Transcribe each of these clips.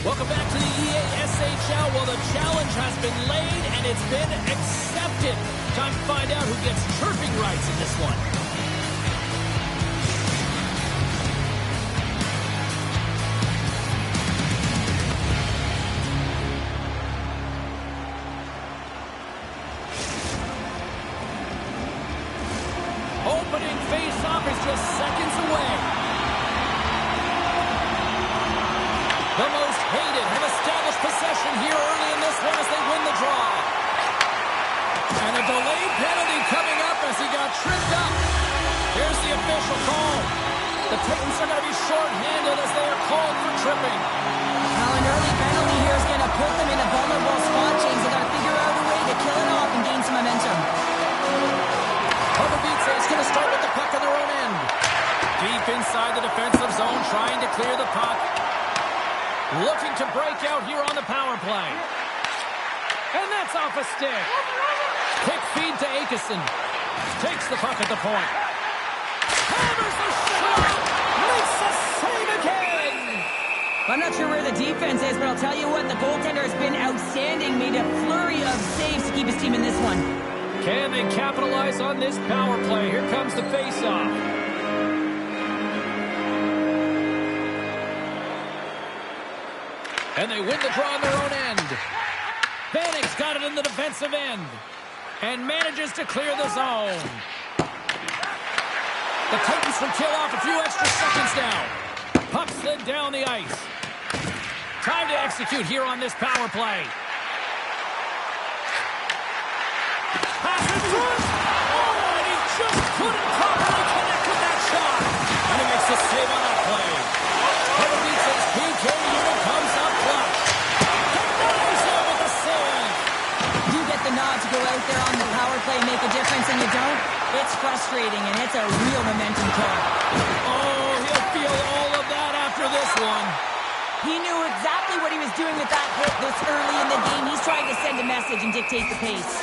Welcome back to the EASHL. Well, the challenge has been laid and it's been accepted. Time to find out who gets chirping rights in this one. Opening face-off is just seconds away. The most hated have established possession here early in this one as they win the draw. And a delayed penalty coming up as he got tripped up. Here's the official call. The Titans are going to be short-handed as they are called for tripping. Now an early penalty here is going to put them in a vulnerable spot, James. They've got to figure out a way to kill it off and gain some momentum. Is going to start with the puck on their own end. Deep inside the defensive zone, trying to clear the puck. Looking to break out here on the power play. And that's off a stick. Quick feed to Akeson. Takes the puck at the point. Hammers the shot. Makes the save again. I'm not sure where the defense is, but I'll tell you what, the goaltender has been outstanding. Made a flurry of saves to keep his team in this one. Can they capitalize on this power play? Here comes the face-off. And they win the draw on their own end. Vanek's got it in the defensive end. And manages to clear the zone. The Titans will kill off a few extra seconds now. Puck slid down the ice. Time to execute here on this power play. Pass it through. Oh, and he just couldn't properly connect with that shot. And he makes the save on that play. Header beats his PK unit, comes up clutch. Denies him with the save. You get the nod to go out there on the power play and make a difference, and you don't. It's frustrating, and it's a real momentum kill. Oh, he'll feel all of that after this one. He knew exactly what he was doing with that hit this early in the game. He's trying to send a message and dictate the pace.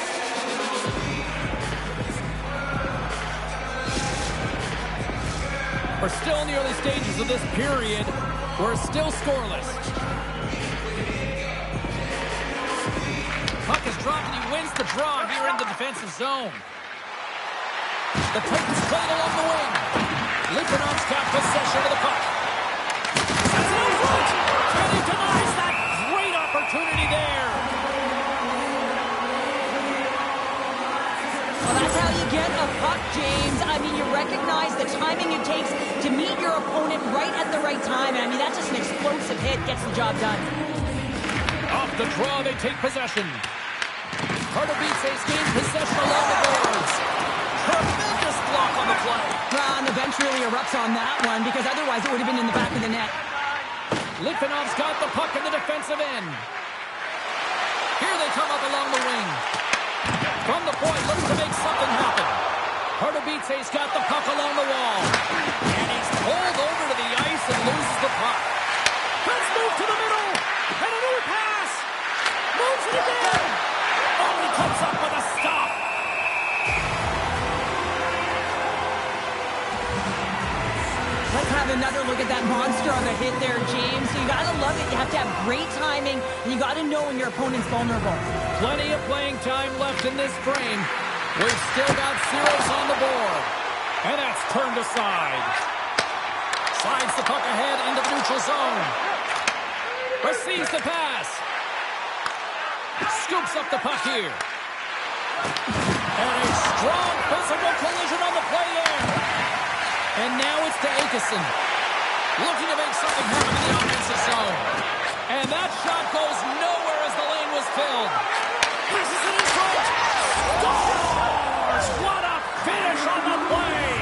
We're still in the early stages of this period. We're still scoreless. Puck is dropped and he wins the draw here in the defensive zone. The Titans play it along the wing. Lipinov's got possession of the puck. That's it in front. And he denies that great opportunity there. Well, that's how you get a puck, James. I mean, you recognize the timing it takes to meet your opponent right at the right time. And I mean, that's just an explosive hit. Gets the job done. Off the draw, they take possession. Pardubice's gains possession along the boards. Tremendous block on the play. Well, and the bench really erupts on that one because otherwise it would have been in the back of the net. Litvinov's got the puck in the defensive end. Here they come up along the wing. From the point, looks to make something happen. Pardubice's got the puck along the wall. And he's pulled over to the ice and loses the puck. Let's move to the middle. And another pass. Moves it again. Oh, he comes up with a stop. Let's have another look at that monster of a hit there, James. So you got to love it. You have to have great timing, and you got to know when your opponent's vulnerable. Plenty of playing time left in this frame. We've still got zeros on the board. And that's turned aside. Slides the puck ahead into the neutral zone. Receives the pass. Scoops up the puck here. And a strong physical collision on the play there. And now it's to Akeson. Looking to make something happen in the offensive zone. And that shot goes nowhere as the lane was filled. Presses it in front. Scores! What a finish on the play!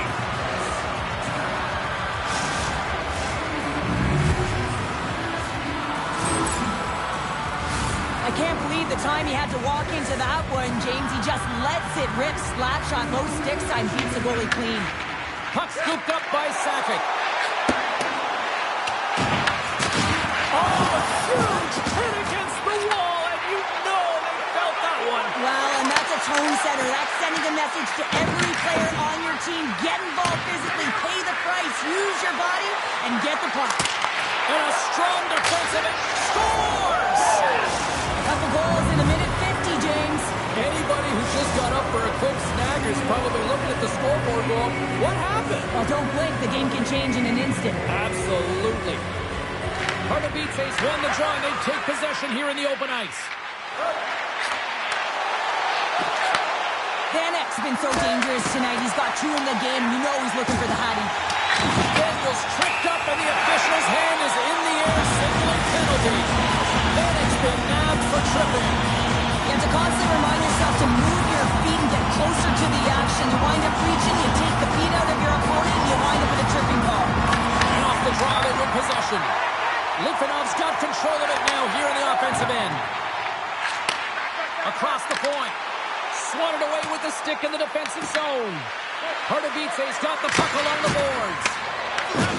I can't believe the time he had to walk into that one, James. He just lets it rip. Slap shot, low stick side, beats the goalie clean. Puck scooped up by Sakic. Oh, huge hit against the wall, and you know they felt that one. Well, and that's a tone setter. That's sending a message to every player on your team. Get involved physically, pay the price, use your body, and get the puck. And a strong defensive end. Scores! A couple goals in a minute 50, James. Anybody who just got up for a quick snagger is probably looking at the scoreboard going, what happened? Well, don't blink. The game can change in an instant. Absolutely. Pardubice's won the draw, and they take possession here in the open ice. Van Ek's been so dangerous tonight. He's got 2 in the game. You know he's looking for the Hattie. Daniels tricked up, and the official's hand is in the air, signaling penalty. Van Ek's been nabbed for tripping. You have to constantly remind yourself to move your feet and get closer to the action. You wind up reaching, you take the feet out of your opponent, and you wind up with a tripping call. And off the draw, they win possession. Litvinov's got control of it now here in the offensive end. Across the point. Swatted away with the stick in the defensive zone. Pardubice's got the puck along the boards.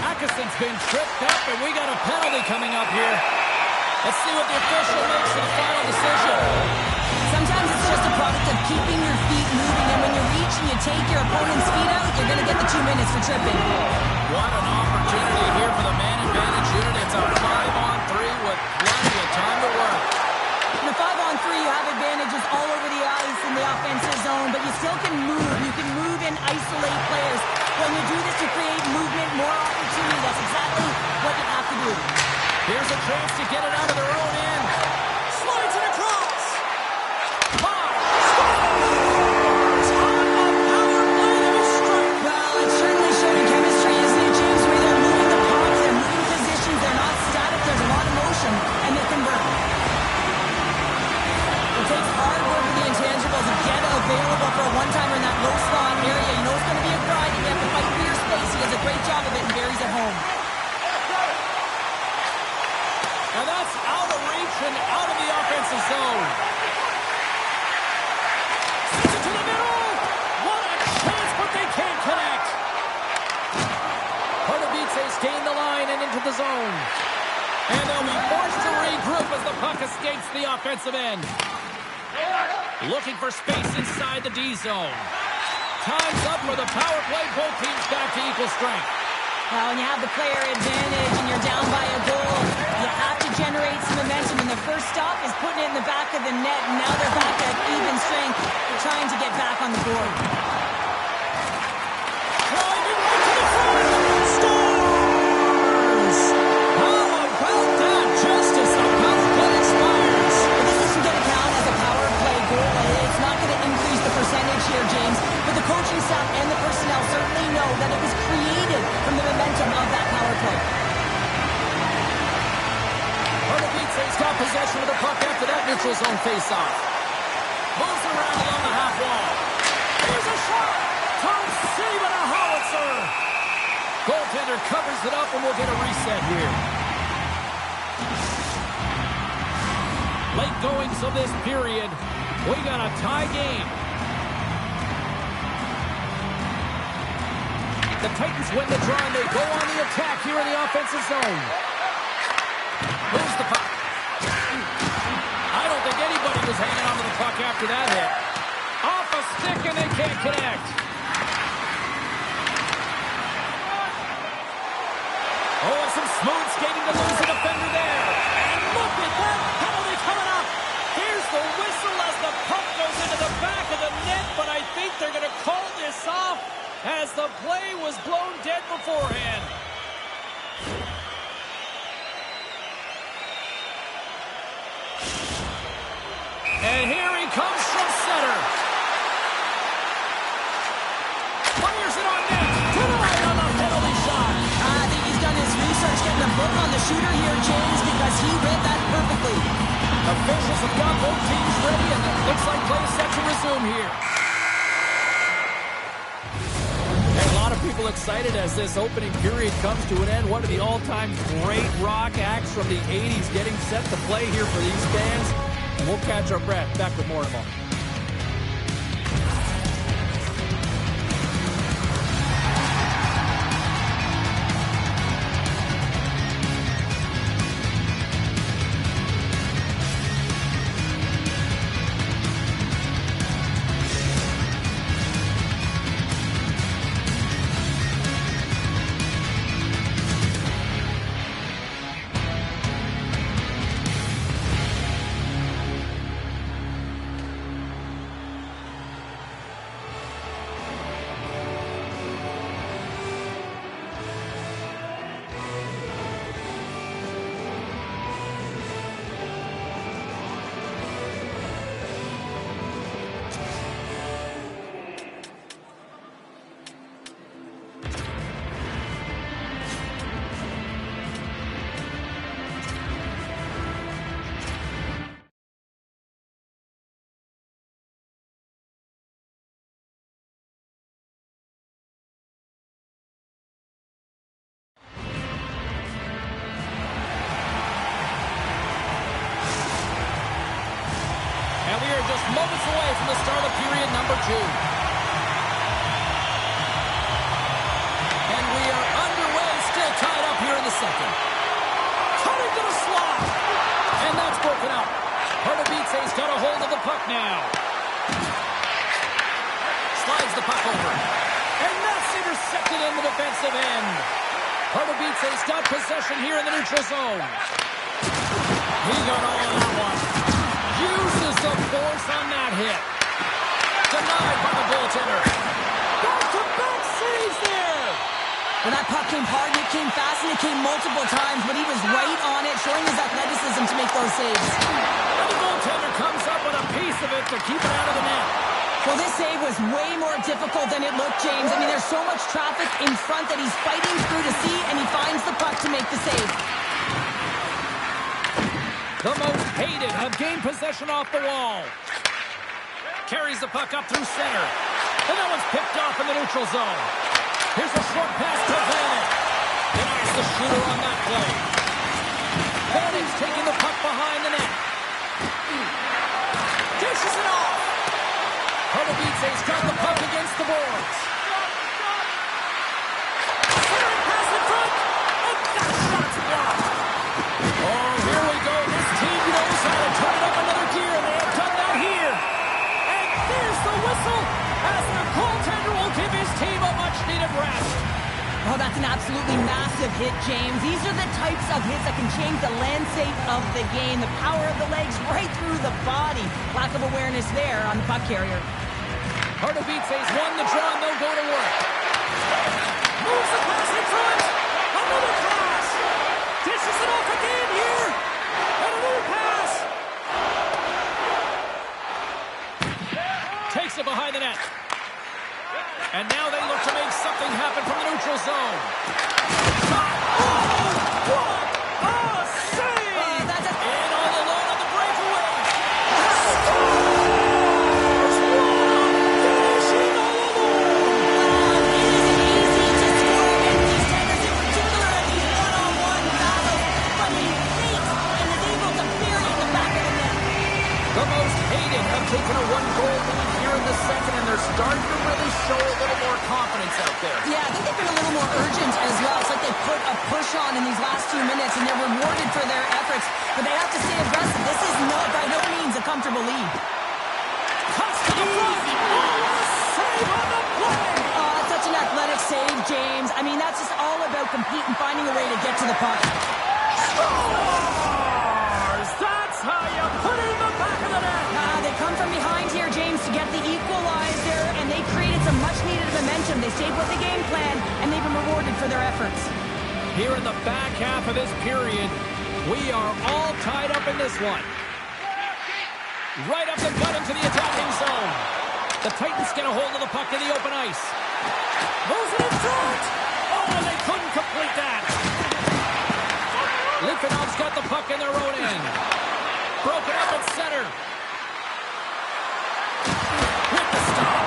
Atkinson's been tripped up, and we got a penalty coming up here. Let's see what the official makes for the final decision. Sometimes it's just a product of keeping your feet moving, and when you reach and you take your opponent's feet out, you're going to get the 2 minutes for tripping. What an opportunity here for the man advantage unit. It's a 5-on-3 with plenty of time to work. In a 5-on-3, you have advantages all over the ice in the offensive zone, but you still can move. You can move and isolate players. When you do this, you create movement, more opportunity. That's exactly what you have to do. Here's a chance to get it out of their own end. Slides it across. Scores! On a power play to strike. Well, it's certainly showing chemistry, isn't it, James? Where they're moving the puck, they're moving positions, they're not static, there's a lot of motion, and they convert. It takes hard work with the intangibles to get available for a one-timer in that low slot area. You know it's going to be a grind, and you have to fight for your space. He does a great job of it, and Barry's at home. And that's out of reach and out of the offensive zone. Sends it to the middle. What a chance, but they can't connect. Pardubice's gained the line and into the zone. And they'll be forced to regroup as the puck escapes the offensive end. Looking for space inside the D zone. Time's up for the power play. Both teams back to equal strength. Well, when you have the player advantage and you're down by a goal, you have to generate some momentum. And the first stop is putting it in the back of the net. And now they're back at even strength. They're trying to get back on the board. Driving right to the front. Scores! How about that? Just as the power play expires. Well, this isn't going to count as a power play goal. It's not going to increase the percentage here, James. But the coaching staff and the personnel certainly know that it was created from the momentum of that power play. Pardubice's got possession of the puck after that neutral zone face-off. Moves around along the half wall. Here's a shot. Tom save and a howitzer. Goaltender covers it up, and we'll get a reset here. Late goings of this period. We got a tie game. The Titans win the draw, and they go on the attack here in the offensive zone. Moves the puck. I don't think anybody was hanging on to the puck after that hit. Off a stick, and they can't connect. Oh, and some smooth skating to lose a defender there. And look at that penalty coming up. Here's the whistle as the puck goes into the back of the net, but I think they're going to call this off as the play was blown dead beforehand. And here he comes from center. Fires it on net. To the right on the penalty shot. I think he's done his research getting a book on the shooter here, James, because he read that perfectly. Officials have got both teams ready, and it looks like play is set to resume here. And a lot of people excited as this opening period comes to an end. One of the all-time great rock acts from the 80s getting set to play here for these fans. And we'll catch our breath. Back with more in a moment. June. And we are underway, still tied up here in the second. Cutting to the slot. And that's broken up. Pardubice's got a hold of the puck now. Slides the puck over. And that's intercepted in the defensive end. Pardubice's got possession here in the neutral zone. He got all on that one. Uses the force on that hit. Denied by the goaltender. Back-to-back saves there. When that puck came hard, it came fast, and it came multiple times, but he was right on it, showing his athleticism to make those saves. And the goaltender comes up with a piece of it to keep it out of the net. Well, this save was way more difficult than it looked, James. I mean, there's so much traffic in front that he's fighting through to see, and he finds the puck to make the save. The most hated have gained possession off the wall. Carries the puck up through center. And that one's picked off in the neutral zone. Here's a short pass to Vanek. Denies the shooter on that play. Vanek's taking the puck behind the net. Dishes it off. Pardubice's got the puck against the boards. Centering pass in front. And that shot's blocked. Oh, here we go. This team knows how to turn it up another gear. They have done that here. And there's the whistle as the goaltender will give his team a much-needed rest. Oh, that's an absolutely massive hit, James. These are the types of hits that can change the landscape of the game. The power of the legs right through the body. Lack of awareness there on the puck carrier. Pardubice's won the draw and they'll go to work. Moves the pass in front. Another pass. Dishes it off again here. And another pass. Takes it behind the net. And now they look to make something happen from the neutral zone. Shot. Oh, what a save! And all alone on the breakaway. Scores! Finishing all alone. It isn't easy to score against these tennis, in particular in these one-on-one battles, but he fakes and is able to bury in the back of the net. The most hated have taken a one-goal lead here in the second, and they're starting to really show a little more confidence out there. Yeah, I think they've been a little more urgent as well. It's like they put a push on in these last 2 minutes, and they're rewarded for their efforts. But they have to stay aggressive. This is by no means a comfortable lead. Cuts to the front. Oh, save on the play. Oh, such an athletic save, James. I mean, that's just all about competing, finding a way to get to the puck. Scores! That's how you put it in the back of the net. They come from behind here, James, to get the equalizer, and they created some much-needed momentum. They stayed with the game plan, and they've been rewarded for their efforts. Here in the back half of this period, we are all tied up in this one. Right up the gut into the attacking zone. The Titans get a hold of the puck in the open ice. Moves it in front. Oh, and they couldn't complete that. Litvinov's got the puck in their own end. Broken up at center. With the stop.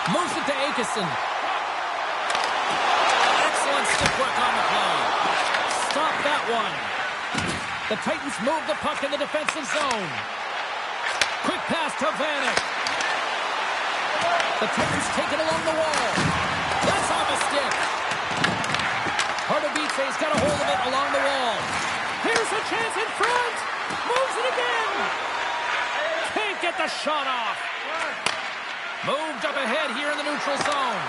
Moves it to Akeson. Excellent stick work on the play. Stop that one. The Titans move the puck in the defensive zone. Quick pass to Vanek. The Titans take it along the wall. That's off a stick. Pardubice's got a hold of it along the wall. Here's a chance in front. Moves it again. Can't get the shot off. Moved up ahead here in the neutral zone.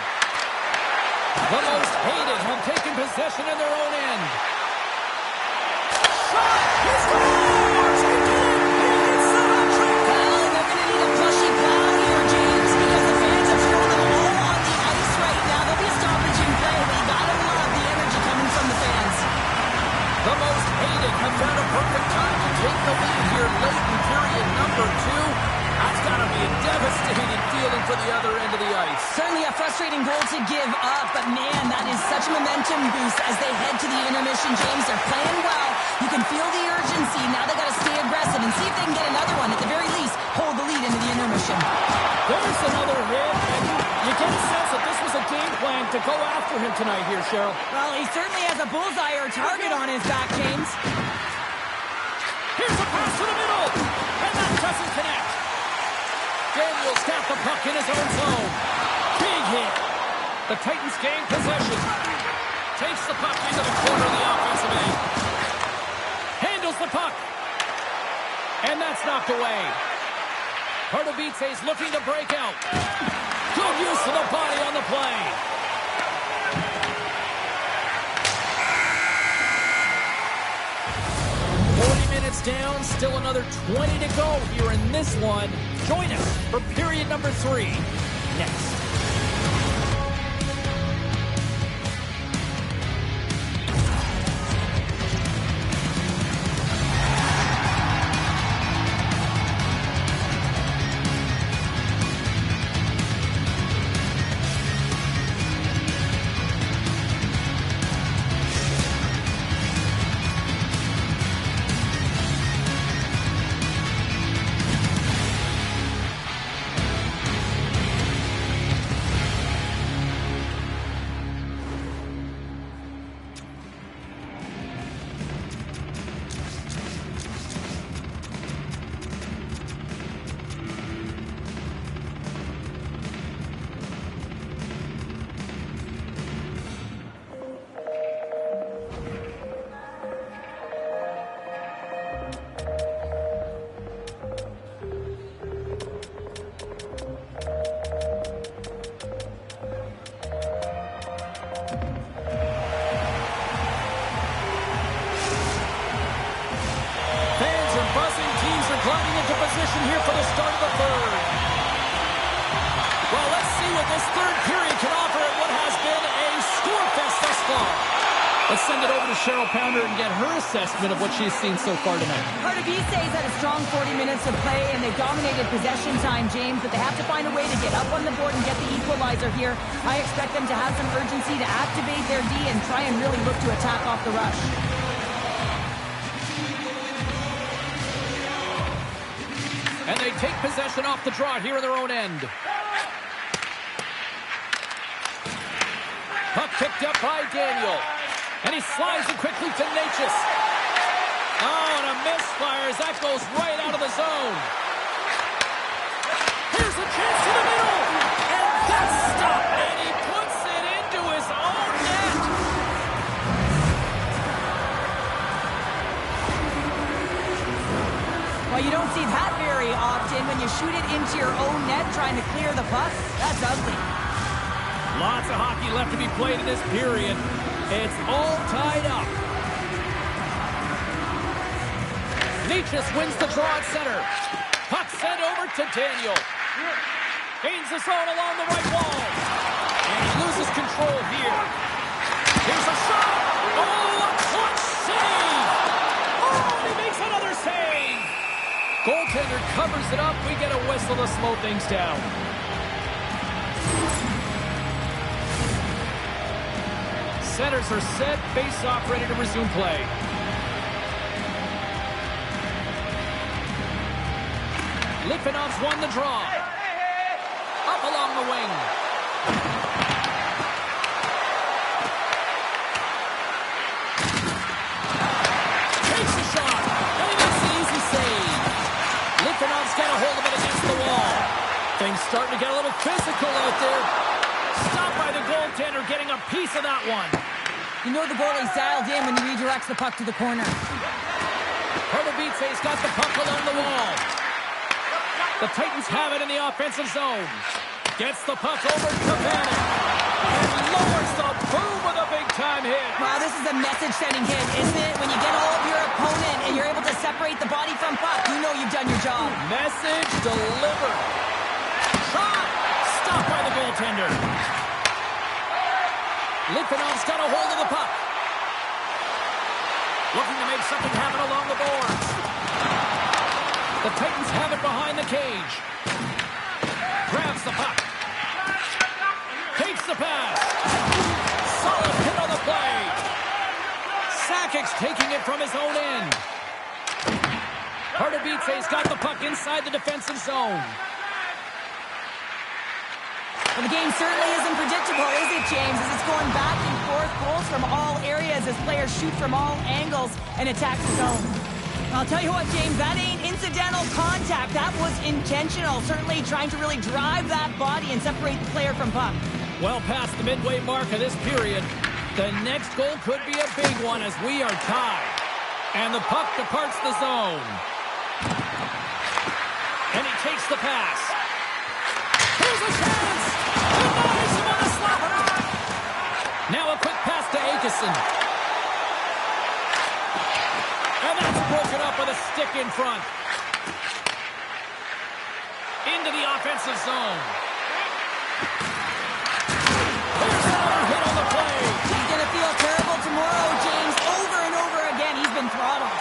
The most hated have taken possession in their own end. Shot! He scores! He did it! It's the hat-trick! Well, they're going to need a plushy crowd here, James, because the fans have thrown them all on the ice right now. There'll be a stoppage in play, but you got to love the energy coming from the fans. The most hated have found a perfect time to take the lead here late in period number 2. That's got to be a devastating feeling for the other end of the ice. Certainly a frustrating goal to give up, but man, that is such a momentum boost as they head to the intermission, James. They're playing well. You can feel the urgency. Now they got to stay aggressive and see if they can get another one. At the very least, hold the lead into the intermission. There's another hit, and you get a sense that this was a game plan to go after him tonight here, Cheryl. Well, he certainly has a bullseye or target on his back, James. Here's a pass to the middle, and that doesn't connect. Daniel's got the puck in his own zone. Big hit. The Titans gain possession. Takes the puck into the corner of the offensive end. Handles the puck. And that's knocked away. Pardubice's looking to break out. Good use of the body on the play. Down, still another 20 to go here in this one. Join us for period number 3 next. Here for the start of the third. Well, let's see what this third period can offer at what has been a score fest thus far. Let's send it over to Cheryl Pounder and get her assessment of what she's seen so far tonight. Pardubice's had a strong 40 minutes of play, and they dominated possession time, James, but they have to find a way to get up on the board and get the equalizer here. I expect them to have some urgency to activate their D and try and really look to attack off the rush. And they take possession off the draw here in their own end. Puck picked up by Daniel. And he slides it quickly to Natchez. Oh, and a misfire as that goes right out of the zone. Here's a chance to the middle. And that's stopped. And he puts it into his own net. Well, you don't see that very often when you shoot it into your own net trying to clear the puck. That's ugly. Lots of hockey left to be played in this period. It's all tied up. Natchez wins the draw at center. Puck sent over to Daniel. Gains the zone along the right wall. And he loses control here. Here's a shot. Oh, a clutch save. Oh, he makes another save. Goaltender covers it up. We get a whistle to slow things down. Centers are set. Face-off ready to resume play. Litvinov's won the draw. Up along the wing. Takes a shot. And he makes the easy save. Litvinov's got a hold of it against the wall. Things starting to get a little physical out there. Stopped by the goaltender, getting a piece of that one. You know the goalie's dialed in when he redirects the puck to the corner. Pardubice's got the puck along the wall. The Titans have it in the offensive zone. Gets the puck over to Bannon. And lowers the boom with a big-time hit. Wow, this is a message-sending hit, isn't it? When you get all of your opponent and you're able to separate the body from puck, you know you've done your job. Message delivered. Shot! Stopped by the goaltender. Litvinov's got a hold of the puck. Looking to make something happen along the boards. The Titans have it behind the cage. Grabs the puck. Takes the pass. Solid hit on the play. Sakic's taking it from his own end. Pardubice's got the puck inside the defensive zone. Well, the game certainly isn't predictable, is it, James? As it's going back and forth, goals from all areas as players shoot from all angles and attack the zone. I'll tell you what, James, that ain't incidental contact. That was intentional. Certainly trying to really drive that body and separate the player from puck. Well past the midway mark of this period. The next goal could be a big one as we are tied. And the puck departs the zone. And he takes the pass. Here's a chance! Denies him on the slapper! Now a quick pass to Akeson. And that's broken up with a stick in front. Into the offensive zone. Here's another hit on the play. He's going to feel terrible tomorrow, James. Over and over again, he's been throttled.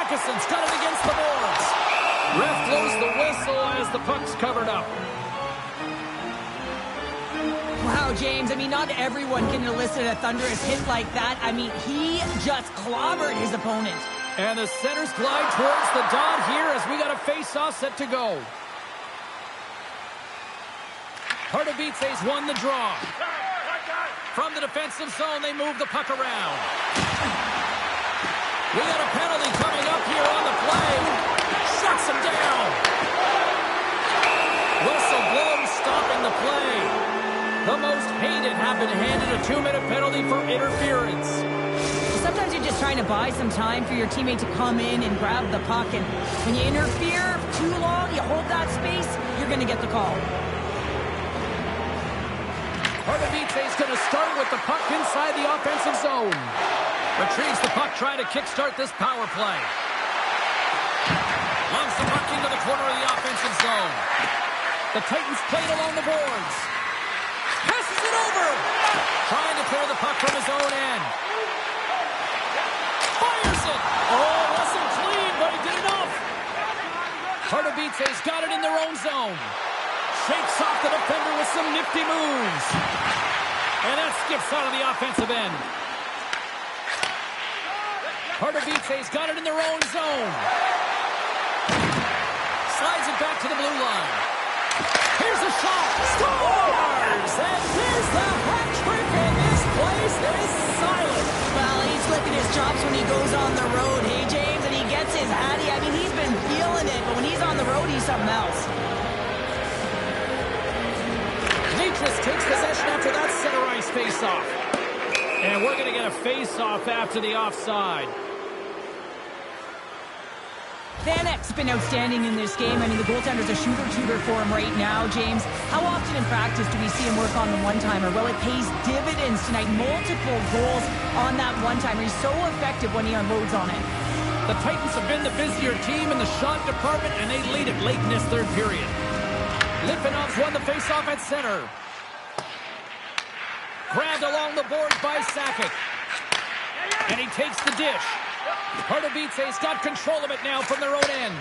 Akeson's got it against the boards. Ref blows the whistle as the puck's covered up. Wow, James, I mean, not everyone can elicit a thunderous hit like that. I mean, he just clobbered his opponent. And the centers glide towards the dot here as we got a face-off set to go. Pardubice's won the draw. From the defensive zone, they move the puck around. We got a penalty coming up here on the play. Shuts him down. Whistle blows, stopping the play. The most hated have been handed a 2-minute penalty for interference. Sometimes you're just trying to buy some time for your teammate to come in and grab the puck. And when you interfere too long, you hold that space, you're going to get the call. Pardubice's going to start with the puck inside the offensive zone. Retrieves the puck, trying to kickstart this power play. Launches the puck into the corner of the offensive zone. The Titans play it along the boards. Passes it over. Trying to clear the puck from his own end. Fires it. Oh, wasn't clean, but he did enough. Pardubice's got it in their own zone. Shakes off the defender with some nifty moves. And that skips out of the offensive end. Pardubice's got it in their own zone. Slides it back to the blue line. Here's a shot. Scores! And here's the hat trick, and this place is silent. Well, he's licking his chops when he goes on the road, hey, James? And he gets his hattie. I mean, he's been feeling it, but when he's on the road, he's something else. Leachus takes possession after that center ice face-off. And we're going to get a face-off after the offside. Vanek's been outstanding in this game. I mean, the goaltender's a shooter for him right now, James. How often in practice do we see him work on the one-timer? Well, it pays dividends tonight. Multiple goals on that one-timer. He's so effective when he unloads on it. The Titans have been the busier team in the shot department, and they lead it late in this third period. Litvinov's won the face-off at center. Grabbed along the boards by Sakic. And he takes the dish. Pardubice's got control of it now from their own end.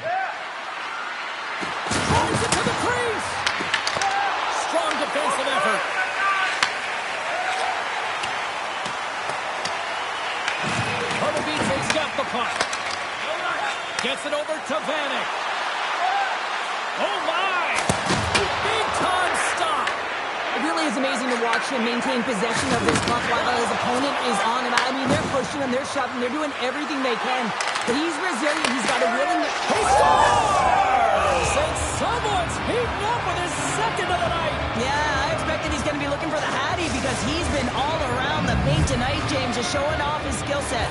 Drives it to the crease. Strong defensive effort. Pardubice's got the puck. Gets it over to Vanek. Oh my! Big time stop. It really is amazing to watch him maintain possession of this puck while his opponent is on him. I mean, they're pushing him, they're shoving, they're doing everything they can. But he's resilient. He's got a willingness. He scores! And someone's heating up with his second of the night. Yeah, I expect that he's going to be looking for the hattie because he's been all around the paint tonight, James, just showing off his skill set.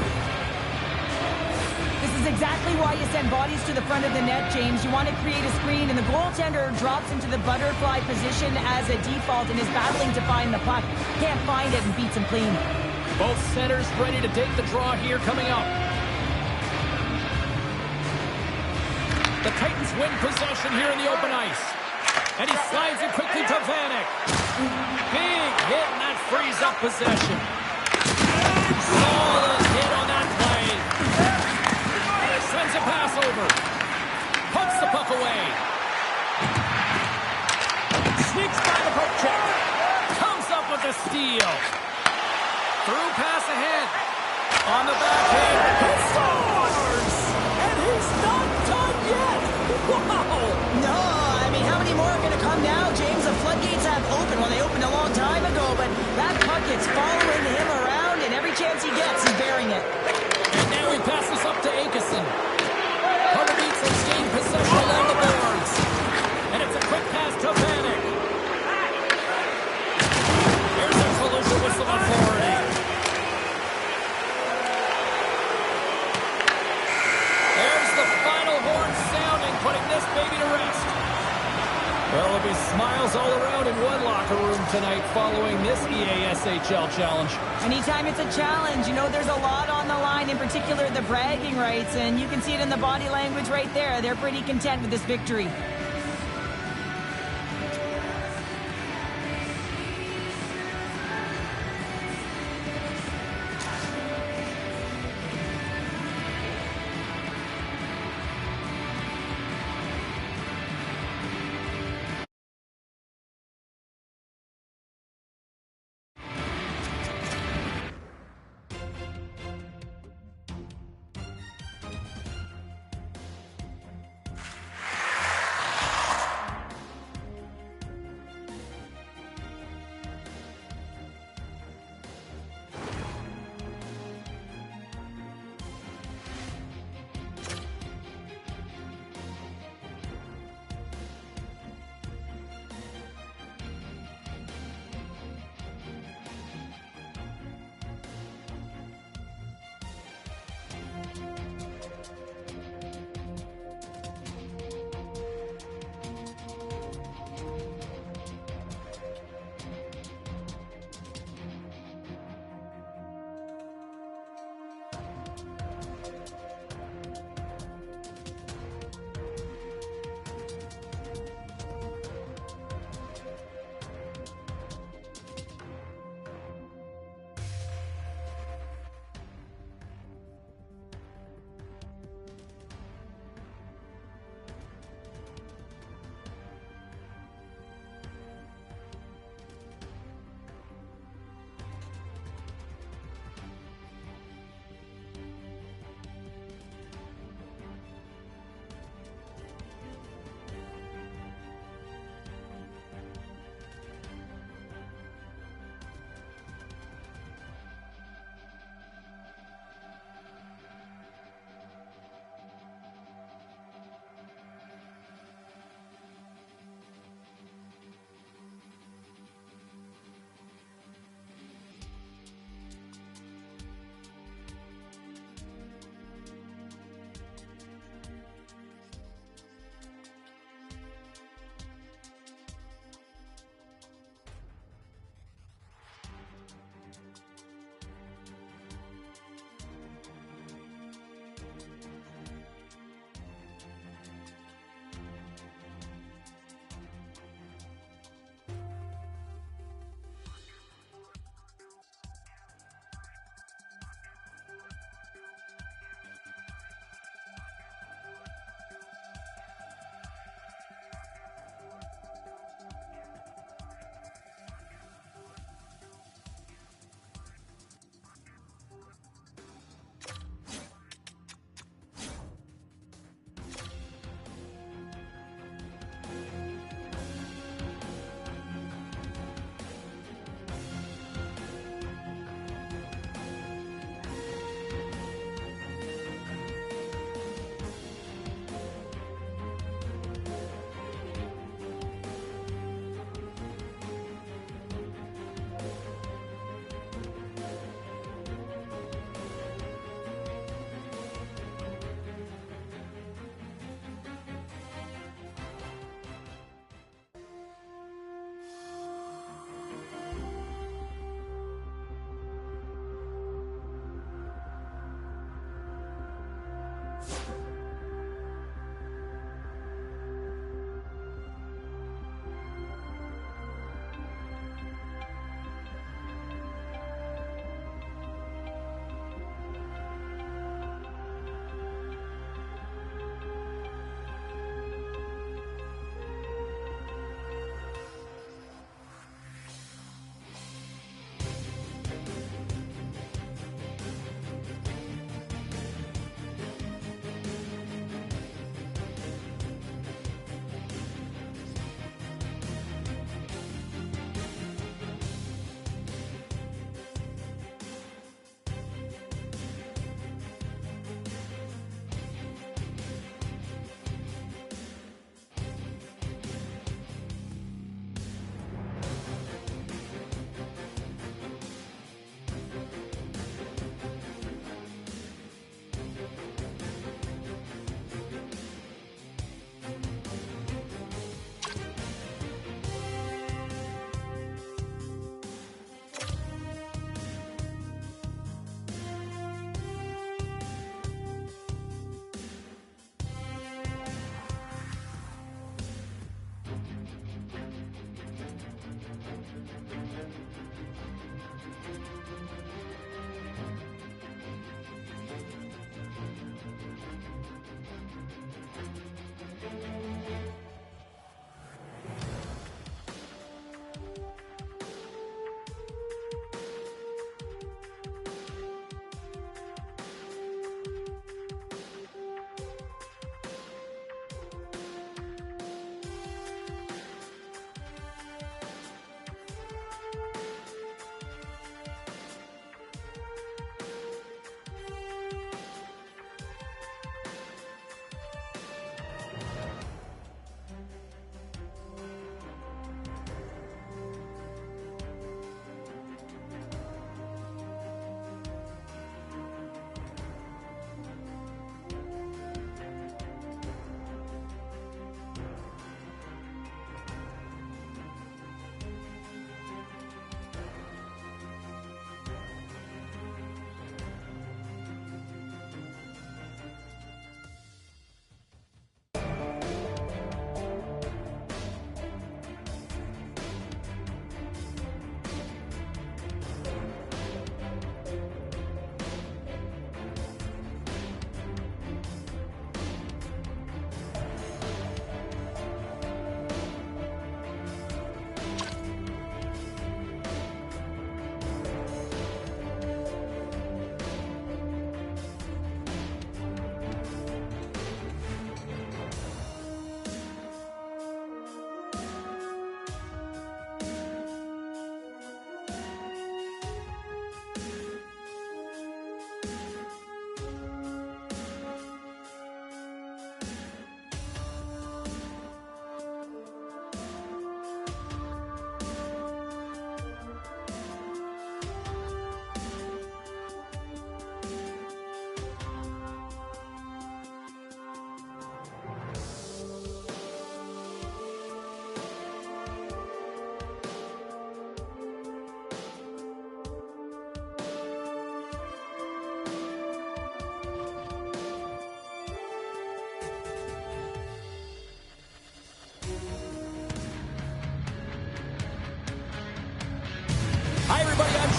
This is exactly why you send bodies to the front of the net, James. You want to create a screen, and the goaltender drops into the butterfly position as a default and is battling to find the puck. Can't find it and beats him clean. Both centers ready to take the draw here coming up. The Titans win possession here in the open ice. And he slides it quickly to Vanek. Big hit, and that frees up possession. Solid hit on that play. Sends a pass over. Pumps the puck away. Sneaks by the puck check. Comes up with the steal. Through pass ahead. On the backhand. He scores! And he's not done yet. Wow! No, I mean, how many more are going to come now, James? The floodgates have opened. Well, they opened a long time ago, but that puck is following him around, and every chance he gets, he's bearing it. And now he passes up to Akeson. Well, there'll be smiles all around in one locker room tonight following this EASHL challenge. Anytime it's a challenge, you know there's a lot on the line, in particular the bragging rights, and you can see it in the body language right there. They're pretty content with this victory.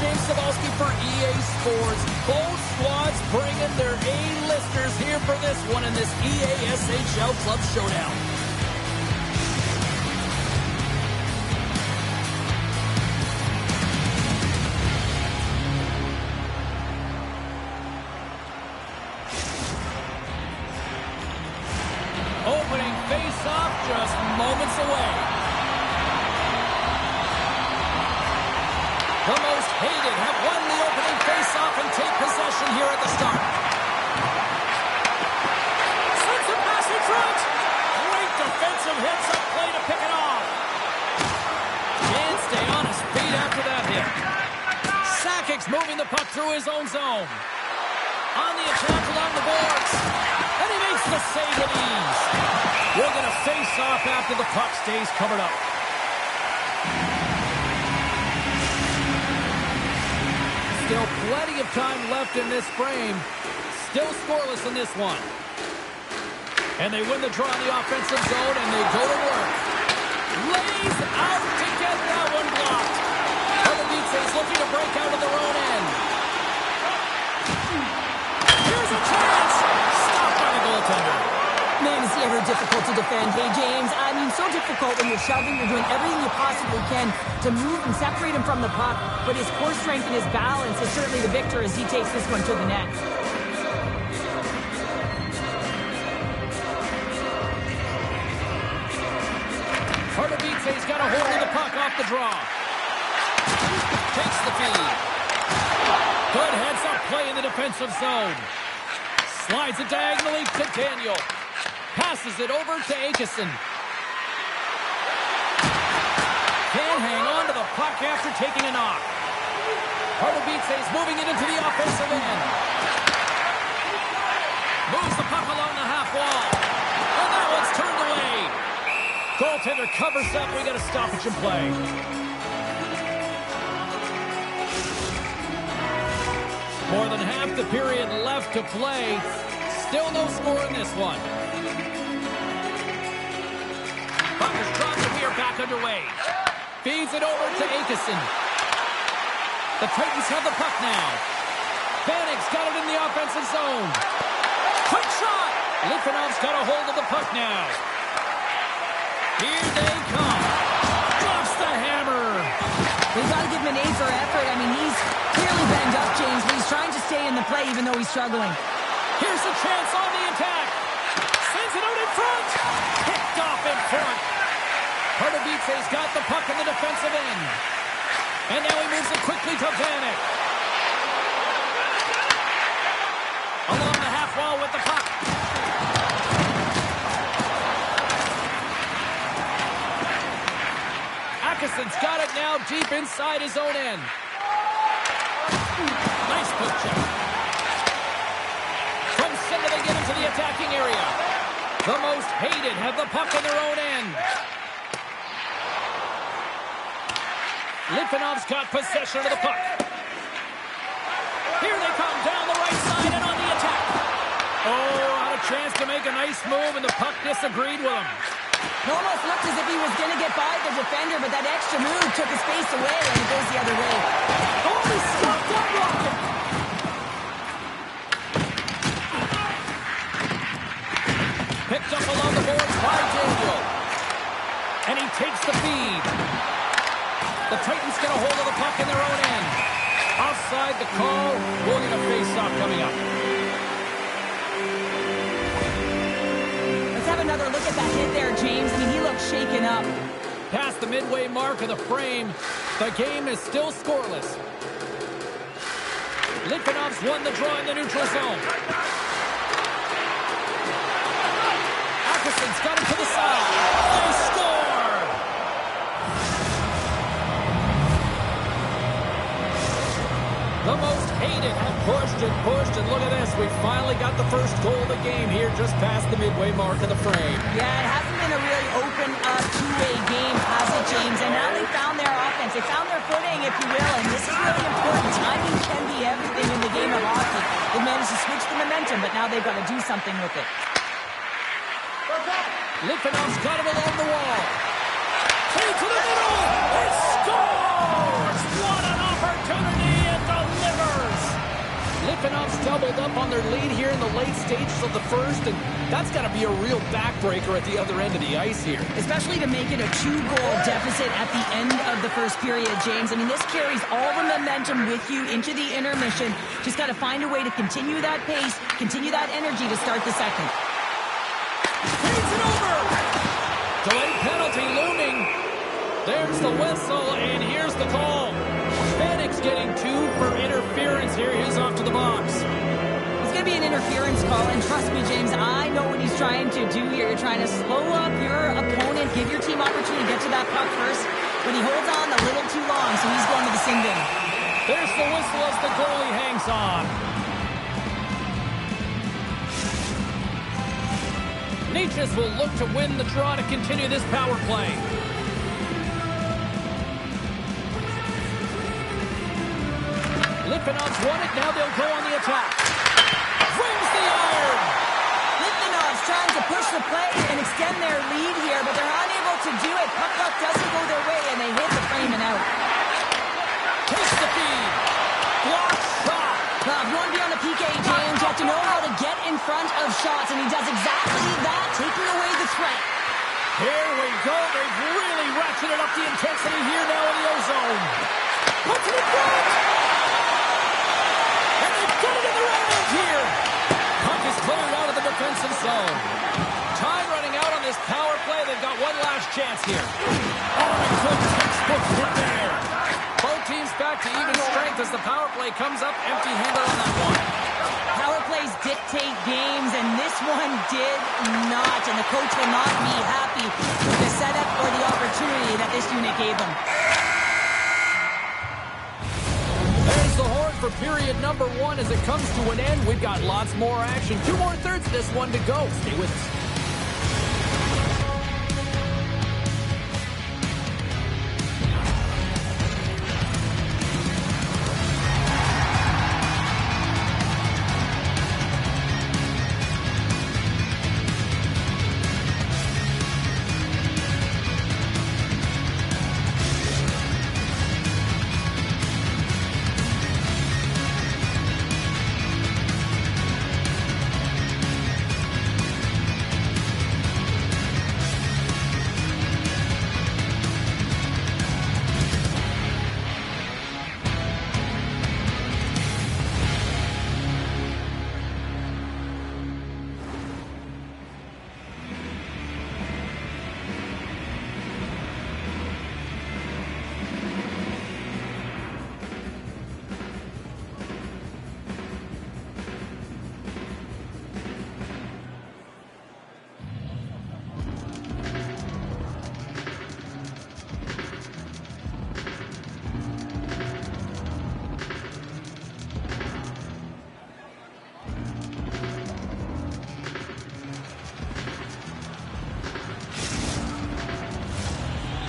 James Cebulski for EA Sports. Both squads bringing their A-listers here for this one in this EA SHL Club Showdown. Opening face-off just moments away. The most hated have won the opening face-off and take possession here at the start. Sends a pass in front. Great defensive hits up play to pick it off. Can't stay on his feet after that hit. Sakic's moving the puck through his own zone. On the attack along the boards. And he makes the save with ease. We're going to face off after the puck stays covered up. Still plenty of time left in this frame. Still scoreless in this one. And they win the draw in the offensive zone, and they go to work. Lays out to get that one blocked. Pardubice's looking to break out of their own end. Here's a chance. Stopped by the goaltender. Man, is he ever difficult to defend. Hey, James, I mean, so difficult when you're shoving, you're doing everything you possibly can to move and separate him from the puck, but his core strength and his balance is certainly the victor as he takes this one to the net. Pardubice's got a hold of the puck off the draw. Takes the feed. Good heads-up play in the defensive zone. Slides it diagonally to Daniel. Passes it over to Akeson. Can't hang on to the puck after taking a knock. Pardubice's moving it into the offensive end. Moves the puck along the half wall. And that one's turned away. Goaltender covers up. We got a stoppage in play. More than half the period left to play. Still no score in this one. Puck is dropped and we are back underway. Feeds it over to Akeson. The Titans have the puck now. Vanek's got it in the offensive zone. Quick shot! Litvinov's got a hold of the puck now. Here they come. Drops the hammer. We've got to give him an A for effort. I mean, he's clearly banged up, James, but he's trying to stay in the play even though he's struggling. Here's a chance on the attack. Sends it out in front. Picked off in front. Pardubice's got the puck in the defensive end. And now he moves it quickly to Vanek. Along the half wall with the puck. Akeson's got it now deep inside his own end. Nice poke check. From center they get into the attacking area. The most hated have the puck in their own end. Litvinov's got possession of the puck. Here they come down the right side and on the attack. Oh, had a chance to make a nice move and the puck disagreed with him. It almost looked as if he was going to get by the defender, but that extra move took his face away and it goes the other way. Oh, he stopped that rocket. Picked up along the boards by Daniel. And he takes the feed. The Titans get a hold of the puck in their own end. Offside the call. We'll get a face-off coming up. Let's have another look at that hit there, James. I mean, he looks shaken up. Past the midway mark of the frame, the game is still scoreless. Litvinov's won the draw in the neutral zone. Akeson's got it to the side. They score! The most hated have pushed, and look at this. We finally got the first goal of the game here just past the midway mark of the frame. Yeah, it hasn't been a really open, two-way game, has it, James? And now they found their offense. They found their footing, if you will, and this is really important. Timing can be everything in the game of hockey. They managed to switch the momentum, but now they've got to do something with it. Litvinov's got it along the wall. Take to the middle. It scores! What an opportunity! Litvinov's doubled up on their lead here in the late stages of the first, and that's got to be a real backbreaker at the other end of the ice here. Especially to make it a 2-goal deficit at the end of the first period, James. I mean, this carries all the momentum with you into the intermission. Just got to find a way to continue that pace, continue that energy to start the second. Feeds it over! Delayed penalty looming. There's the whistle, and here's the call. Panic's getting 2 for interference here. He's off to the box. It's going to be an interference call, and trust me, James, I know what he's trying to do here. You're trying to slow up your opponent, give your team opportunity to get to that puck first, but he holds on a little too long, so he's going to the sin bin. There's the whistle as the goalie hangs on. Nietzsche will look to win the draw to continue this power play. Litvinov's won it. Now they'll go on the attack. Rings the iron. Litvinov's trying to push the play and extend their lead here, but they're unable to do it. Puck luck doesn't go their way, and they hit the frame and out. Takes the feed. Block shot. Now, if you want to be on the PK, James, you have to know how to get in front of shots, and he does exactly that, taking away the threat. Here we go. They've really ratcheted up the intensity here now in the O-zone. Puts it in front. And they've got it in their own end here. Puck is cleared out of the defensive zone. Time running out on this power play. They've got one last chance here. Oh, a good textbook hit there. Both teams back to even strength as the power play comes up empty-handed on that one. Power plays dictate games, and this one did not. And the coach will not be happy with the setup or the opportunity that this unit gave them. There's the horn for period number 1 as it comes to an end. We've got lots more action. 2 more thirds of this one to go. Stay with us.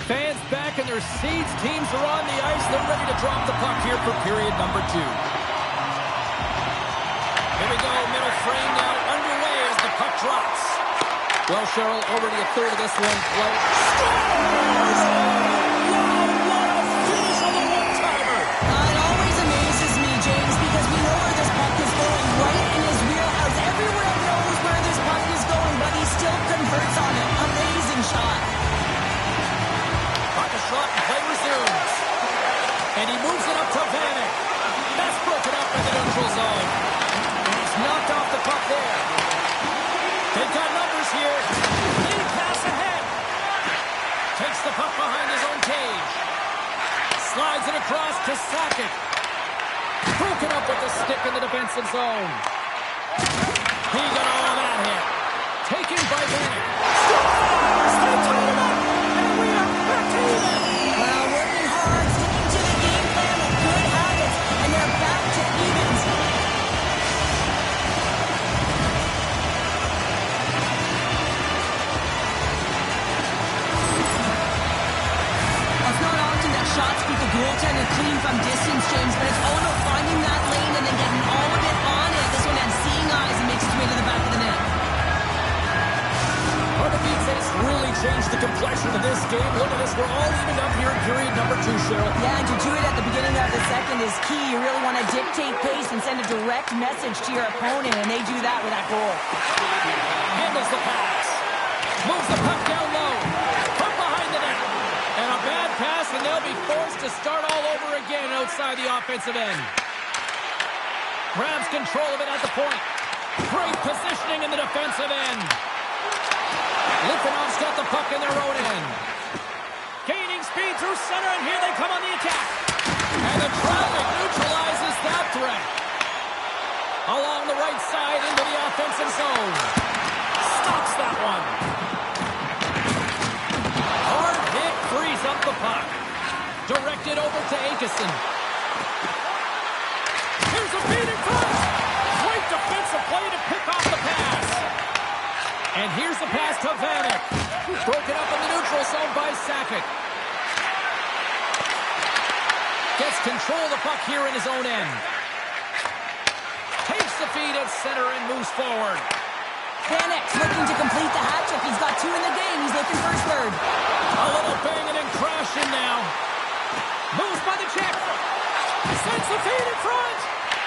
Fans back in their seats. Teams are on the ice. They're ready to drop the puck here for period number 2. Here we go. Middle frame now underway as the puck drops. Well, Cheryl, already a third of this one play. Scores! Wow, what a finish on the one-timer! It always amazes me, James, because we know where this puck is going, right in his wheelhouse. Everyone knows where this puck is going, but he still converts on it. Amazing shot. Shot and play resumes. And he moves it up to Vanek. That's broken up in the neutral zone. And he's knocked off the puck there. They've got numbers here. Lead pass ahead. Takes the puck behind his own cage. Slides it across to Sakic. Broken up with the stick in the defensive zone. He got all that hit. Taken by Vanek. Scores! They tie it up. Well, working hard, sticking to the game plan with good habits, and they're back to evens. It's not often that shots beat the goaltender clean from distance, James, but it's all about finding that lane and then getting all of it on it. This one had seeing eyes and makes its way to the back of the net. On the Pardubice's really changed the complexion of this game. Look at this. We're all evened up here in period number 2, Cheryl. Yeah, and to do it at the beginning of the second is key. You really want to dictate pace and send a direct message to your opponent, and they do that with that goal. Handles the pass. Moves the puck down low. From behind the net. And a bad pass, and they'll be forced to start all over again outside the offensive end. Grabs control of it at the point. Great positioning in the defensive end. Litvinov's got the puck in their own end. Gaining speed through center, and here they come on the attack. And the traffic neutralizes that threat. Along the right side into the offensive zone. Stops that one. Hard hit frees up the puck. Directed over to Akeson. Here's a feed in front. Great defensive play to pick off the pass. And here's the pass to Vanek. Broken up in the neutral zone by Sakic. Gets control of the puck here in his own end. Takes the feed at center and moves forward. Vanek's looking to complete the hat-trick. He's got 2 in the game. He's looking for his third. A little banging and crashing now. Moves by the check. Sends the feed in front.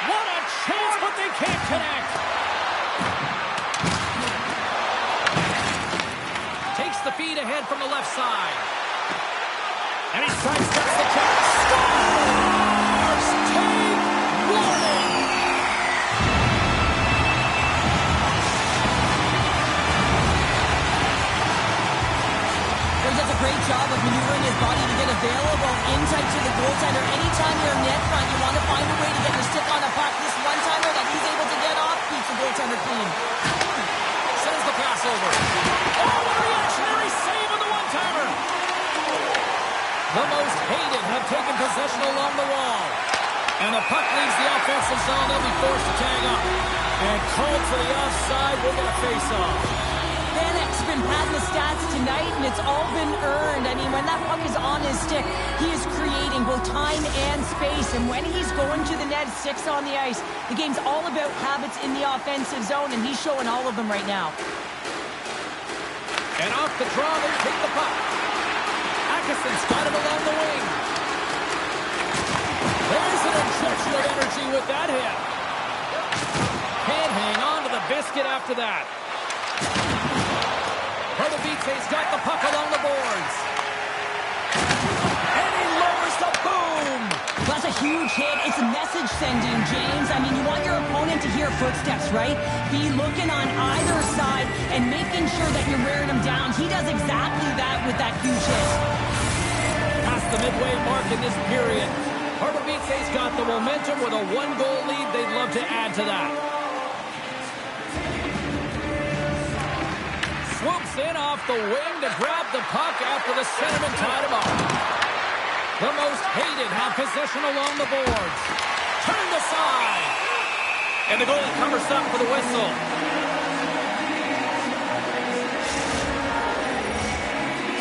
What a chance, but they can't connect. Takes the feed ahead from the left side. And he sidesteps the check. Scores! Take warning! He does a great job of maneuvering his body to get available in tight to the goaltender. Anytime you're in net front, you want to find a way to get your stick on a puck. This one-timer that he's able to get off keeps the goaltender clean. Sends the pass over. Oh, what a reactionary save on the one-timer! The most hated have taken possession along the wall. And the puck leaves the offensive zone. They'll be forced to tag up. And called for the offside. We'll get a face-off. Vanek's been padding the stats tonight, and it's all been earned. I mean, when that puck is on his stick, he is creating both time and space. And when he's going to the net, 6 on the ice, the game's all about habits in the offensive zone, and he's showing all of them right now. And off the draw, they take the puck. Atkinson's got it along the wing. There's an injection of energy with that hit. Can't hang on to the biscuit after that. Pardubice's got the puck along the boards. And he lowers the boom. That's a huge hit. It's a message sending, James. I mean, you want your opponent to hear footsteps, right? Be looking on either side and making sure that you're wearing him down. He does exactly that with that huge hit. Past the midway mark in this period. Pardubice's got the momentum with a 1-goal lead. They'd love to add to that. Swoops in off the wing to grab the puck after the centerman tied him up. The most hated have possession along the boards. Turned aside. And the goalie covers up for the whistle.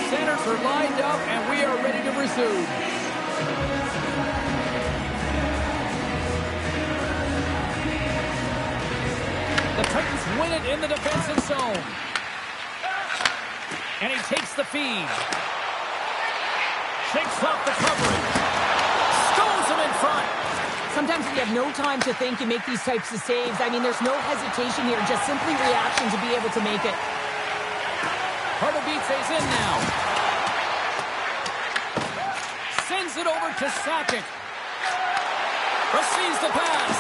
Centers are lined up, and we are ready to resume. The Titans win it in the defensive zone. And he takes the feed. Shakes off the coverage. Stones him in front. Sometimes if you have no time to think, you make these types of saves. I mean, there's no hesitation here, just simply reaction to be able to make it. Pardubice's in now. Sends it over to Sakic. Receives the pass.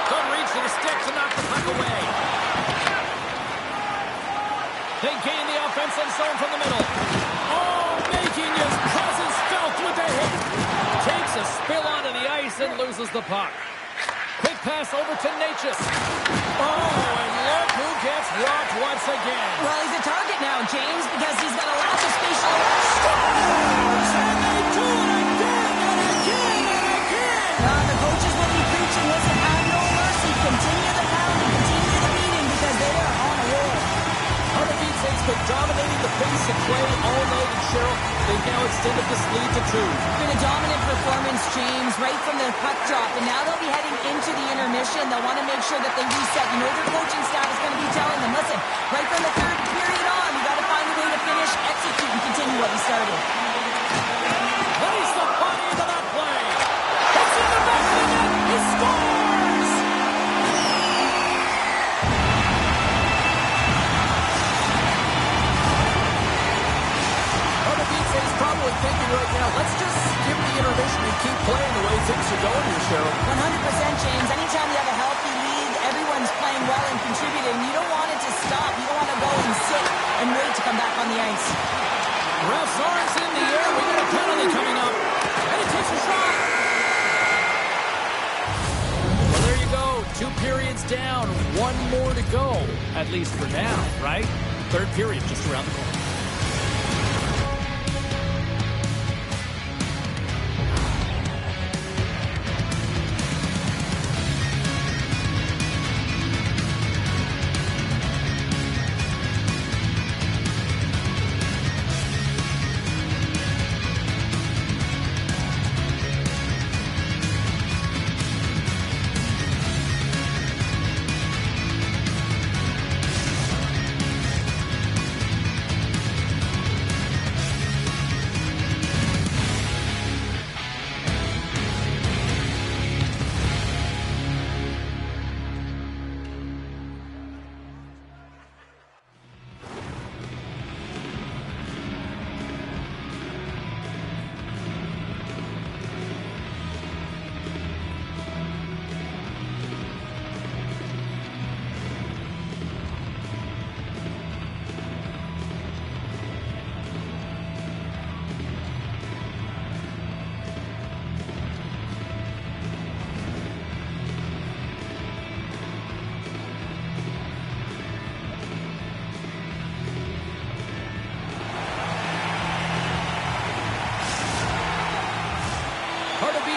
Good reach to the stick to knock the puck away. They gain the offensive zone from the middle. Oh, making his presence felt with the hit. Takes a spill onto the ice and loses the puck. Quick pass over to Natchez. Oh, and look who gets rocked once again. Well, he's a target now, James, because he's got a lack of spatial. Scores! And they do it again and again and again. The coaches will be preaching, listen, have no mercy. Continue the pounding, continue the beating, because they are on a roll. Pardubice's been dominating the pace of play all night, and Cheryl, they've now extended this lead to 2. It's been a dominant performance, James, right from the puck drop, and now they'll be heading into the intermission. They'll want to make sure that they reset. You know their coaching staff is going to be telling them, listen, right from the third period on, you got to finish, execute, and continue what he started. Lays the body into that play. It's in the back of the net. He scores! He's probably thinking right now, let's just skip the intermission and keep playing the way things are going here, Cheryl. 100%, James. Anytime you have a healthy lead, everyone's playing well and contributing. You don't want it to stop. You don't want to go and sit and wait to come back on the ice. Ref's arms in the air. We got a penalty coming up. And he takes a shot. Well, there you go. 2 periods down. 1 more to go. At least for now, right? 3rd period just around the corner.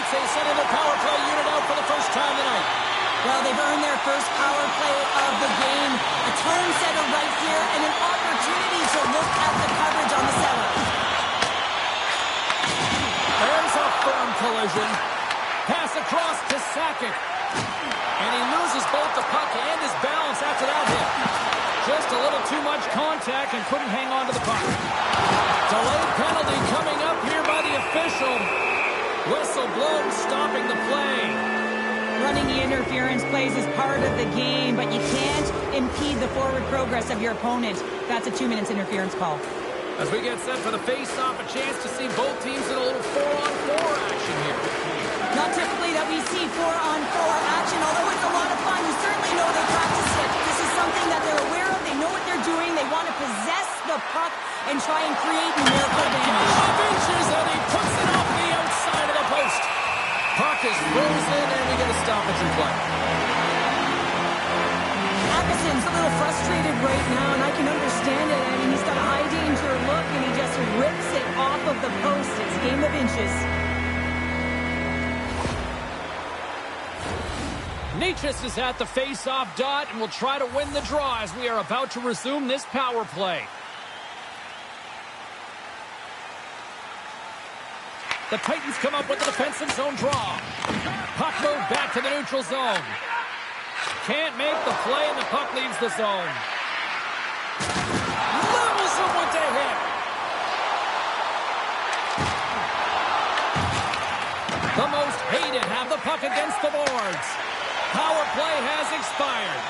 Sending the power play unit out for the first time tonight. Well, they've earned their first power play of the game. A tone setter right here and an opportunity to look at the coverage on the seller. There's a firm collision. Pass across to Sakic. And he loses both the puck and his balance after that hit. Just a little too much contact and couldn't hang on to the puck. Delayed penalty coming up here by the official. Whistle blown, stopping the play. Running the interference plays is part of the game, but you can't impede the forward progress of your opponent. That's a 2 minutes interference call. As we get set for the face-off, a chance to see both teams in a little 4-on-4 action here. Not typically that we see 4-on-4 action, although it's a lot of fun. You certainly know they practice it. This is something that they're aware of. They know what they're doing. They want to possess the puck and try and create numerical advantage. Inches, and he puts it off the outside of the post. Puck is frozen, and we get a stoppage in play. Atkinson's a little frustrated right now, and I can understand it. I mean, he's got a high-danger look, and he just rips it off of the post. It's a game of inches. Nietzsche is at the face-off dot and will try to win the draw as we are about to resume this power play. The Titans come up with the defensive zone draw. Puck moved back to the neutral zone. Can't make the play, and the puck leaves the zone. Levels him with the hit. The most hated have the puck against the boards. Power play has expired.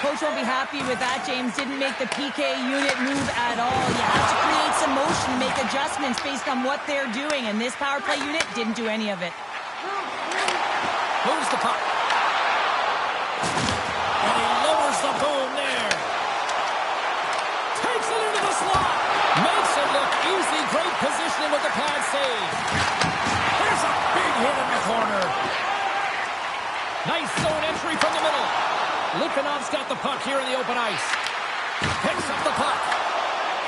Coach won't be happy with that. James didn't make the PK unit move at all. You have to create some motion, make adjustments based on what they're doing, and this power play unit didn't do any of it. Moves the puck. And he lowers the boom there. Takes it into the slot. Makes it look easy. Great positioning with the pad save. There's a big hit in the corner. Nice zone entry from the middle. Litvinov's got the puck here in the open ice. Picks up the puck.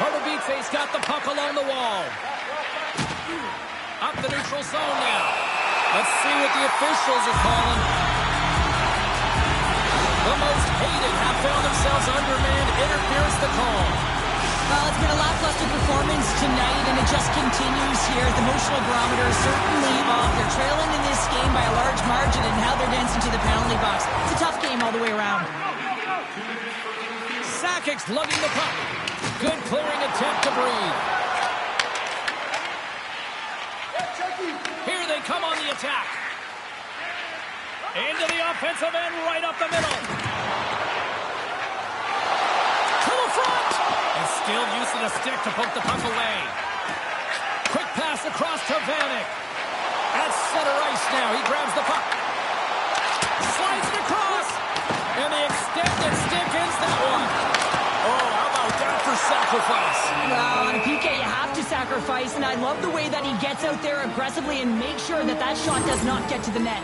Pardubice's got the puck along the wall. Up the neutral zone now. Let's see what the officials are calling. The most hated have found themselves undermanned. Interference the call. Well, it's been a lackluster performance tonight, and it just continues here. The emotional barometer is certainly off. They're trailing in this game by a large margin, and now they're dancing to the penalty box. It's a tough game all the way around. Sakic's lugging the puck. Good clearing attempt to breathe. Here they come on the attack. Into the offensive end, right up the middle. To the front. And still using a stick to poke the puck away. Quick pass across to Vanek. At center ice now. He grabs the puck. Slides it across. And the extended stick ends that one. Oh, how about that for sacrifice? Well, on a PK, you have to sacrifice, and I love the way that he gets out there aggressively and makes sure that that shot does not get to the net.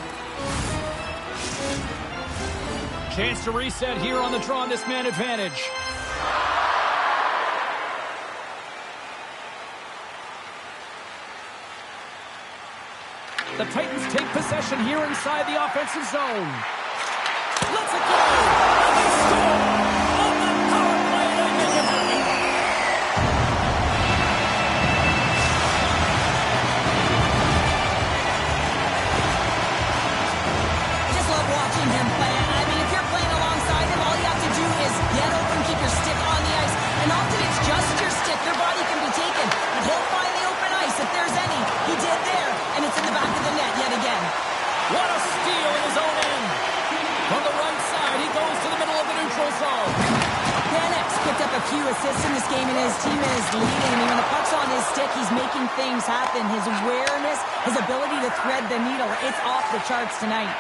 Chance to reset here on the draw on this man advantage. The Titans take possession here inside the offensive zone. Let's it go! And they score! On the power play, they make it happen! Just love watching him play. I mean, if you're playing alongside him, all you have to do is get open, keep your stick on the ice. And often it's just your stick. Your body can be taken. But he'll find the open ice if there's any. He did there. And it's in the back of the net yet again. What a steal in his own end. From the right side, he goes to the middle of the neutral zone. Vanek's picked up a few assists in this game, and his team is leading. I mean, when the puck's on his stick, he's making things happen. His awareness, his ability to thread the needle, it's off the charts tonight.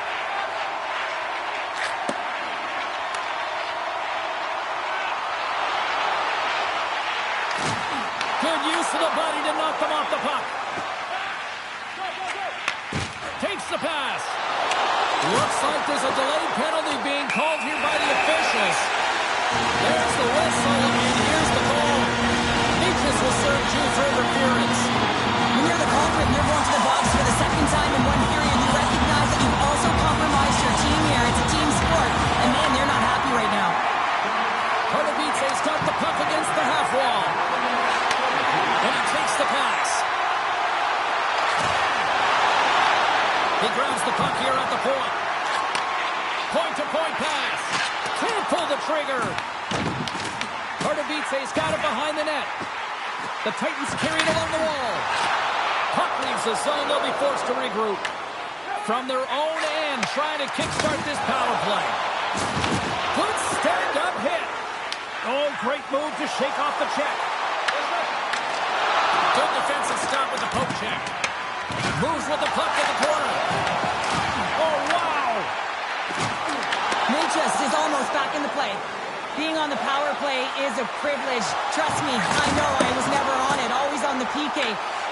Good use of the body to knock them off the puck. Takes the pass. Looks like there's a delayed penalty being called here by the officials. There's the whistle, and here's the goal. Niches will serve due for interference. When you're the culprit and you're going to the box for the second time in one period, you recognize that you've also compromised your team here. It's a team sport, and man, they're not happy right now. Pardubice's got the puck against the half wall. And he takes the pass. He grabs the puck here at the point. Point-to-point pass. Can't pull the trigger. Pardubice's got it behind the net. The Titans carry it along the wall. Puck leaves the zone. They'll be forced to regroup. From their own end, trying to kickstart this power play. Good stand-up hit. Oh, great move to shake off the check. Good defensive stop with the poke check. Moves with the puck to the corner. Oh, wow! Niches is almost back in the play. Being on the power play is a privilege. Trust me, I know I was never on it, always on the PK.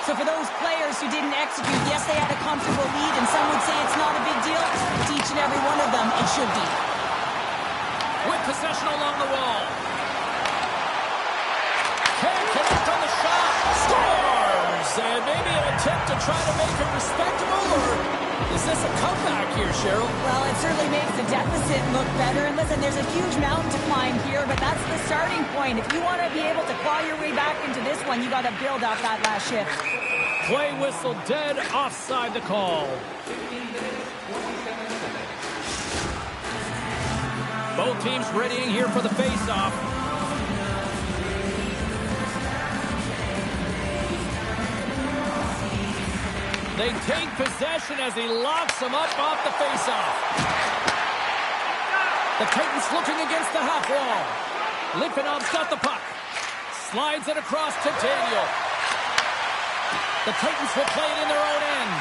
So for those players who didn't execute, yes, they had a comfortable lead, and some would say it's not a big deal. To each and every one of them, it should be. With possession along the wall. Can't connect on the shot. Scores! And maybe an attempt to try to make it respectable, or is this a comeback here, Cheryl? Well, it certainly makes the deficit look better. And listen, there's a huge mountain to climb here, but that's the starting point. If you want to be able to claw your way back into this one, you got to build off that last shift. Play whistle dead, offside the call. Both teams readying here for the face-off. They take possession as he locks him up off the face-off. The Titans looking against the half wall. Litvinov's got the puck. Slides it across to Daniel. The Titans will play it in their own end.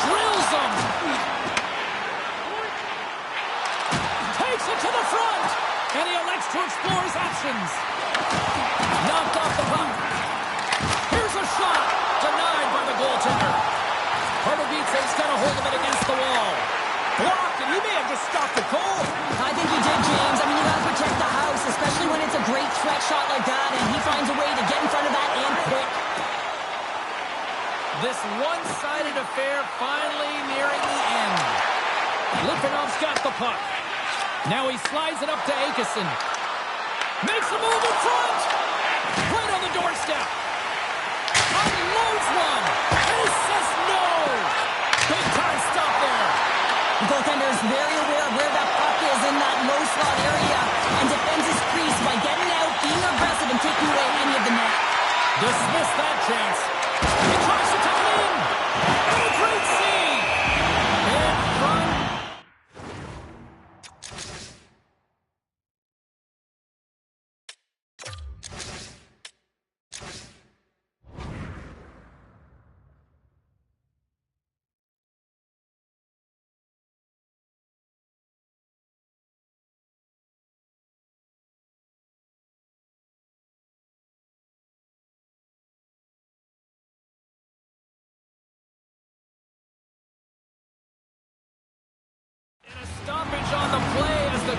Drills them. Takes it to the front. And he elects to explore his options. Knocked off the puck. Here's a shot. Denied by the goaltender. Pardubice's got a hold of it against the wall. Blocked, and he may have just stopped the goal. I think he did, James. I mean, you got to protect the house, especially when it's a great threat shot like that, and he finds a way to get in front of that and quick. This one-sided affair finally nearing the end. Litvinov's got the puck. Now he slides it up to Akeson. Makes a move in front. Right on the doorstep. Unloads one. And he says no. Big time stop there. The goaltender is very aware of where that puck is in that low slot area and defends his crease by getting out,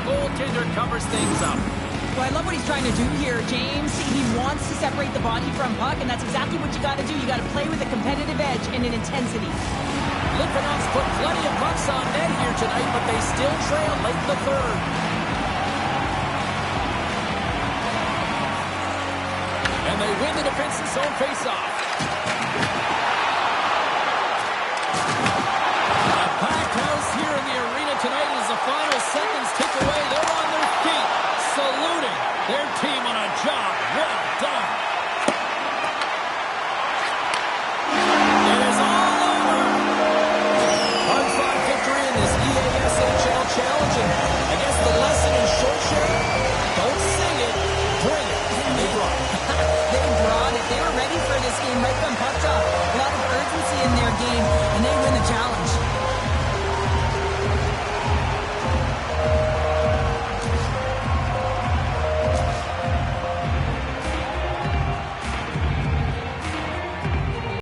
goaltender covers things up. Well, I love what he's trying to do here, James. He wants to separate the body from puck, and that's exactly what you got to do. You got to play with a competitive edge and an intensity. Litvinov's put plenty of pucks on net here tonight, but they still trail late in the third. And they win the defensive zone faceoff.